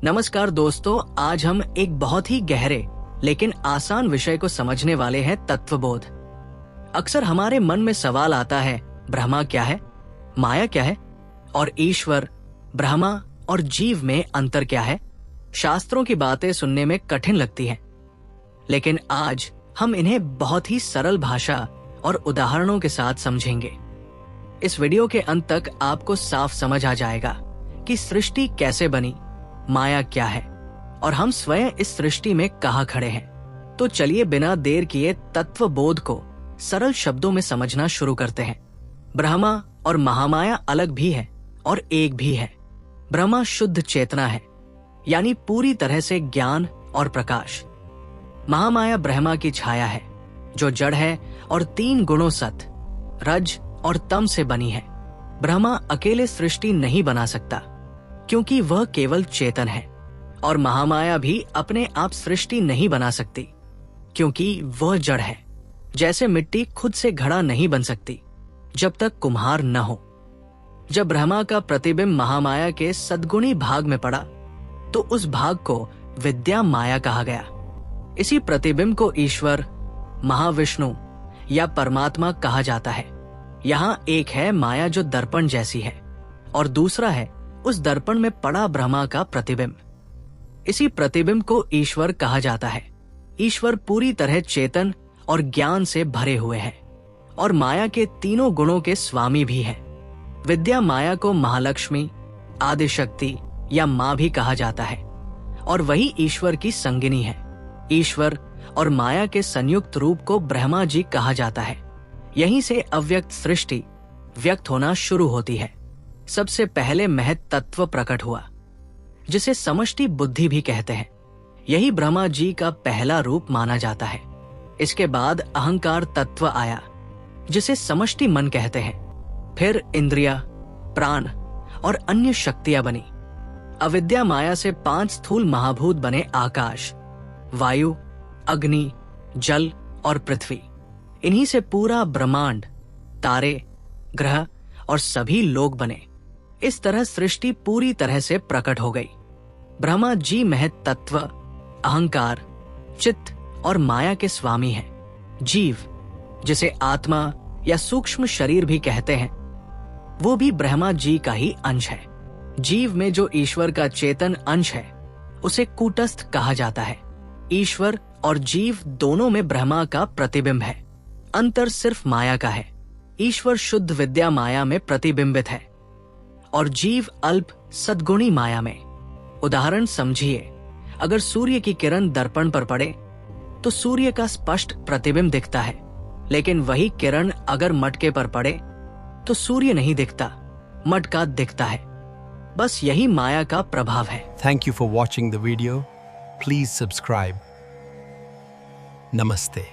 नमस्कार दोस्तों, आज हम एक बहुत ही गहरे लेकिन आसान विषय को समझने वाले हैं, तत्वबोध। अक्सर हमारे मन में सवाल आता है, ब्रह्मा क्या है, माया क्या है और ईश्वर, ब्रह्मा और जीव में अंतर क्या है। शास्त्रों की बातें सुनने में कठिन लगती हैं, लेकिन आज हम इन्हें बहुत ही सरल भाषा और उदाहरणों के साथ समझेंगे। इस वीडियो के अंत तक आपको साफ समझ आ जाएगा कि सृष्टि कैसे बनी, माया क्या है और हम स्वयं इस सृष्टि में कहां खड़े हैं। तो चलिए बिना देर किए तत्वबोध को सरल शब्दों में समझना शुरू करते हैं। ब्रह्मा और महामाया अलग भी है और एक भी है। ब्रह्मा शुद्ध चेतना है, यानी पूरी तरह से ज्ञान और प्रकाश। महामाया ब्रह्मा की छाया है, जो जड़ है और 3 गुणों सत, रज और तम से बनी है। ब्रह्मा अकेले सृष्टि नहीं बना सकता, क्योंकि वह केवल चेतन है, और महामाया भी अपने आप सृष्टि नहीं बना सकती, क्योंकि वह जड़ है। जैसे मिट्टी खुद से घड़ा नहीं बन सकती जब तक कुम्हार न हो। जब ब्रह्मा का प्रतिबिंब महामाया के सद्गुणी भाग में पड़ा, तो उस भाग को विद्या माया कहा गया। इसी प्रतिबिंब को ईश्वर, महाविष्णु या परमात्मा कहा जाता है। यहाँ एक है माया जो दर्पण जैसी है, और दूसरा है उस दर्पण में पड़ा ब्रह्मा का प्रतिबिंब। इसी प्रतिबिंब को ईश्वर कहा जाता है। ईश्वर पूरी तरह चेतन और ज्ञान से भरे हुए हैं, और माया के 3 गुणों के स्वामी भी हैं। विद्या माया को महालक्ष्मी, आदिशक्ति या मां भी कहा जाता है, और वही ईश्वर की संगिनी है। ईश्वर और माया के संयुक्त रूप को ब्रह्मा जी कहा जाता है। यहीं से अव्यक्त सृष्टि व्यक्त होना शुरू होती है। सबसे पहले महत तत्व प्रकट हुआ, जिसे समष्टि बुद्धि भी कहते हैं। यही ब्रह्मा जी का पहला रूप माना जाता है। इसके बाद अहंकार तत्व आया, जिसे समष्टि मन कहते हैं। फिर इंद्रिया, प्राण और अन्य शक्तियां बनी। अविद्या माया से 5 स्थूल महाभूत बने, आकाश, वायु, अग्नि, जल और पृथ्वी। इन्हीं से पूरा ब्रह्मांड, तारे, ग्रह और सभी लोग बने। इस तरह सृष्टि पूरी तरह से प्रकट हो गई। ब्रह्मा जी महत तत्व, अहंकार, चित्त और माया के स्वामी हैं। जीव, जिसे आत्मा या सूक्ष्म शरीर भी कहते हैं, वो भी ब्रह्मा जी का ही अंश है। जीव में जो ईश्वर का चेतन अंश है, उसे कूटस्थ कहा जाता है। ईश्वर और जीव दोनों में ब्रह्मा का प्रतिबिंब है। अंतर सिर्फ माया का है। ईश्वर शुद्ध विद्या माया में प्रतिबिंबित है, और जीव अल्प सद्गुणी माया में। उदाहरण समझिए, अगर सूर्य की किरण दर्पण पर पड़े तो सूर्य का स्पष्ट प्रतिबिंब दिखता है, लेकिन वही किरण अगर मटके पर पड़े तो सूर्य नहीं दिखता, मटका दिखता है। बस यही माया का प्रभाव है। Thank you for watching the video. Please subscribe. Namaste.